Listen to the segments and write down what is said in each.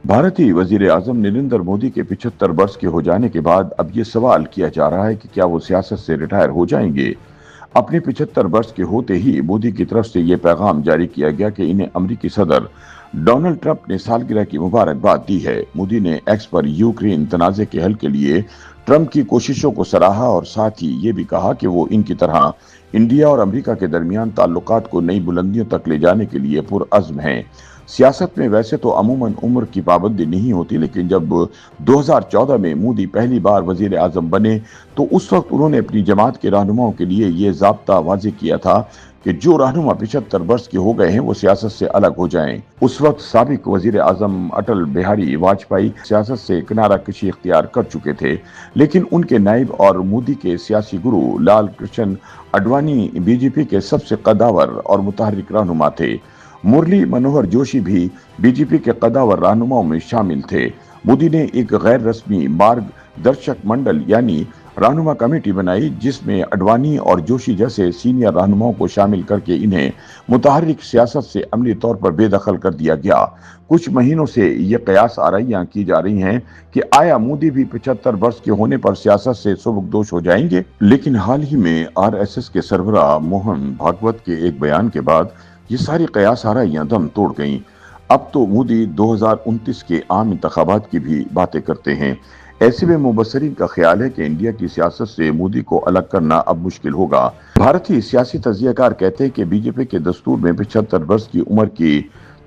भारतीय वजीर आजम नरेंद्र मोदी के 75 वर्ष के हो जाने के बाद अब ये सवाल किया जा रहा है कि क्या वो सियासत से रिटायर हो जाएंगे। अपने 75 वर्ष के होते ही मोदी की तरफ से ये पैगाम जारी किया गया कि इन्हें अमेरिकी सदर डोनाल्ड ट्रंप ने सालगिरह की मुबारकबाद दी है। मोदी ने एक्स पर यूक्रेन तनाज़े के हल के लिए ट्रंप की कोशिशों को सराहा और साथ ही ये भी कहा कि वो इनकी तरह इंडिया और अमेरिका के दरमियान ताल्लुकात को नई बुलंदियों तक ले जाने के लिए पुरअज़्म हैं। सियासत में वैसे तो अमूमन उम्र की पाबंदी नहीं होती, लेकिन जब 2014 में मोदी पहली बार वजीर आजम बने तो उस वक्त उन्होंने अपनी जमात के रहनुमाओं के लिए ये ज़ाब्ता वाज़ेह किया था कि जो रहनुमा 75 वर्ष के हो गए हैं वो सियासत से अलग हो जाएं। उस वक्त साबिक वजीर आजम अटल बिहारी वाजपेयी सियासत से किनारा कशी इख्तियार कर चुके थे, लेकिन उनके नायब और मोदी के सियासी गुरु लाल कृष्ण आडवाणी बीजेपी के सबसे कद्दावर और मुतहर्रिक रहनुमा थे। मुरली मनोहर जोशी भी बीजेपी के कद्दावर रहनुमाओं में शामिल थे। मोदी ने एक गैर रस्मी मार्गदर्शक मंडल यानी रहनुमा कमेटी बनाई, जिसमें आडवाणी और जोशी जैसे सीनियर रहनुमाओं को शामिल करके इन्हें मुतहर्रिक सियासत से अमली तौर पर बेदखल कर दिया गया। कुछ महीनों से ये कयास आराइयां की जा रही हैं कि आया मोदी भी 75 वर्ष के होने पर सियासत से सुबकदोश हो जाएंगे, लेकिन हाल ही में आरएसएस के सरबराह मोहन भागवत के एक बयान के बाद ये सारी कयास आराइयां दम तोड़ गईं। अब तो मोदी 2029 के आम इंतखाबात की भी बातें करते हैं। ऐसे में मुबस्सरीन का ख्याल है कि इंडिया की सियासत से मोदी को अलग करना अब मुश्किल होगा। भारतीय सियासी तज्जियाकार कहते हैं कि बीजेपी के दस्तूर में 75 वर्ष की उम्र की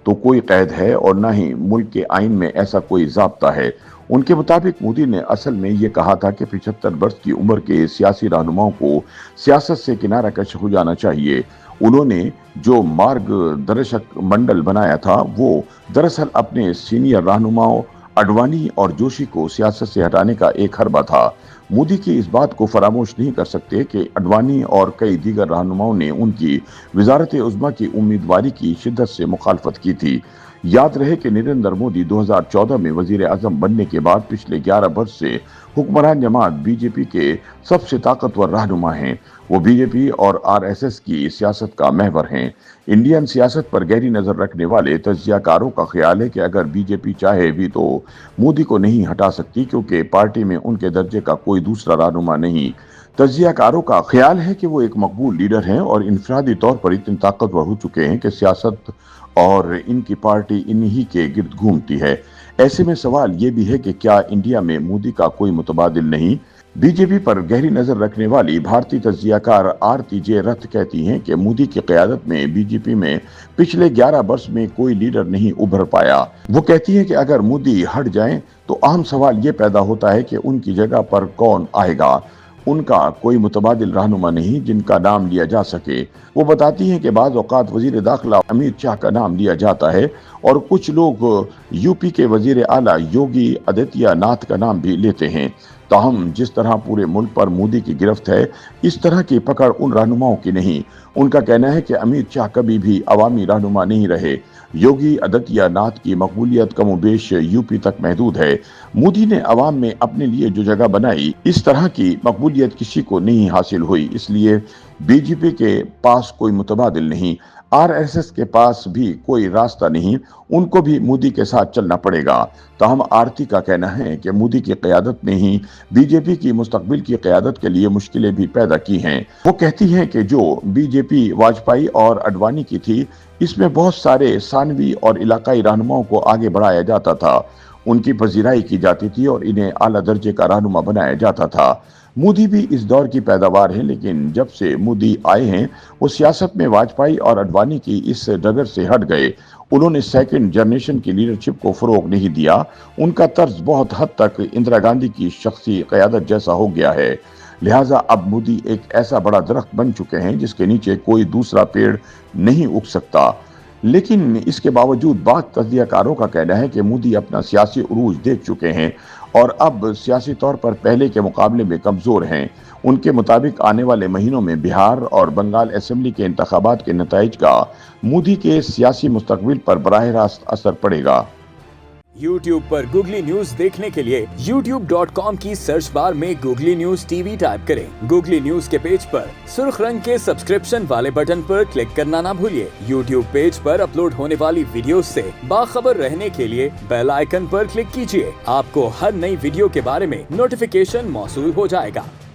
तो कोई कैद है और न ही मुल्क के आइन में ऐसा कोई ज़ाब्ता है। उनके मुताबिक मोदी ने असल में ये कहा था कि 75 वर्ष की उम्र के सियासी रहनुमाओं को सियासत से किनारा कश हो जाना चाहिए। उन्होंने जो मार्गदर्शक मंडल बनाया था वो दरअसल अपने सीनियर रहनुमाओं आडवाणी और जोशी को सियासत से हटाने का एक हरबा था। मोदी की इस बात को फरामोश नहीं कर सकते कि आडवाणी और कई दीगर रहनुमाओं ने उनकी वजारत उज़्मा की उम्मीदवारी की शिद्दत से मुखालफत की थी। याद रहे कि नरेंद्र मोदी 2014 में वजीर आजम बनने के बाद पिछले 11 वर्ष से हुक्मरान जमात बीजेपी के सबसे ताकतवर रहनुमा हैं। वो बीजेपी और आरएसएस की सियासत का महवर हैं। इंडियन सियासत पर गहरी नजर रखने वाले तज्जियाकारों का ख्याल है कि अगर बीजेपी चाहे भी तो मोदी को नहीं हटा सकती, क्योंकि पार्टी में उनके दर्जे का कोई दूसरा रहनुमा नहीं। तज्जियाकारों का ख्याल है कि वो एक मकबूल लीडर हैं और इनफरादी तौर पर इतने ताकतवर हो चुके हैं कि सियासत और इनकी पार्टी इन्हीं के गिर्द घूमती है। ऐसे में सवाल ये भी है कि क्या इंडिया में मोदी का कोई मुतबादिल नहीं। बीजेपी पर गहरी नजर रखने वाली भारतीय तज्जियाकार आरती जे रथ कहती हैं कि मोदी की क़यादत में बीजेपी में पिछले 11 वर्ष में कोई लीडर नहीं उभर पाया। वो कहती हैं कि अगर मोदी हट जाएं तो अहम सवाल ये पैदा होता है कि उनकी जगह पर कौन आएगा। उनका कोई मुतबादिल रहनुमा नहीं जिनका नाम लिया जा सके। वो बताती हैं कि बाज़ औक़ात वज़ीर दाखिला अमित शाह का नाम लिया जाता है और कुछ लोग यूपी के वज़ीर आला योगी आदित्यनाथ का नाम भी लेते हैं। ताहम जिस तरह पूरे मुल्क पर मोदी की गिरफ्त है, इस तरह की पकड़ उन रहनुमाओं की नहीं। उनका कहना है कि अमित शाह कभी भी अवामी रहनुमा नहीं रहे। योगी आदित्यनाथ की मकबूलियत कमोबेश यूपी तक महदूद है। मोदी ने अवाम में अपने लिए जो जगह बनाई, इस तरह की मकबूलियत किसी को नहीं हासिल हुई, इसलिए बीजेपी के पास कोई मुतबादिल नहीं। आरएसएस के पास भी कोई रास्ता नहीं, उनको भी मोदी के साथ चलना पड़ेगा। ताहम आरती का कहना है कि मोदी की क़यादत ने ही बीजेपी की मुस्तकबिल की क़यादत के लिए मुश्किलें भी पैदा की हैं। वो कहती हैं कि जो बीजेपी वाजपेयी और आडवाणी की थी, इसमें बहुत सारे सानवी और इलाकाई रहनुमाओं को आगे बढ़ाया जाता था, उनकी पजीराई की जाती थी और इन्हें आला दर्जे का रहनुमा बनाया जाता था। मोदी भी इस दौर की पैदावार है, लेकिन जब से मोदी आए हैं वो सियासत में वाजपेयी और आडवाणी की इस डगर से हट गए। उन्होंने सेकंड जनरेशन की लीडरशिप को फरोग नहीं दिया। उनका तर्ज बहुत हद तक इंदिरा गांधी की शख्सी क़यादत जैसा हो गया है। लिहाजा अब मोदी एक ऐसा बड़ा दरख्त बन चुके हैं जिसके नीचे कोई दूसरा पेड़ नहीं उग सकता। लेकिन इसके बावजूद बाद तज्जियाकारों का कहना है कि मोदी अपना सियासी उरूज देख चुके हैं और अब सियासी तौर पर पहले के मुकाबले में कमज़ोर हैं। उनके मुताबिक आने वाले महीनों में बिहार और बंगाल असेंबली के इंतखाबात के नताइज का मोदी के सियासी मुस्तकबिल पर बराह रास्त असर पड़ेगा। YouTube पर गूगली न्यूज देखने के लिए youtube.com की सर्च बार में गूगली न्यूज टीवी टाइप करें। गूगली न्यूज के पेज पर सुर्ख रंग के सब्सक्रिप्शन वाले बटन पर क्लिक करना ना भूलिए। YouTube पेज पर अपलोड होने वाली वीडियोस से बाखबर रहने के लिए बेल आइकन पर क्लिक कीजिए। आपको हर नई वीडियो के बारे में नोटिफिकेशन मौसूल हो जाएगा।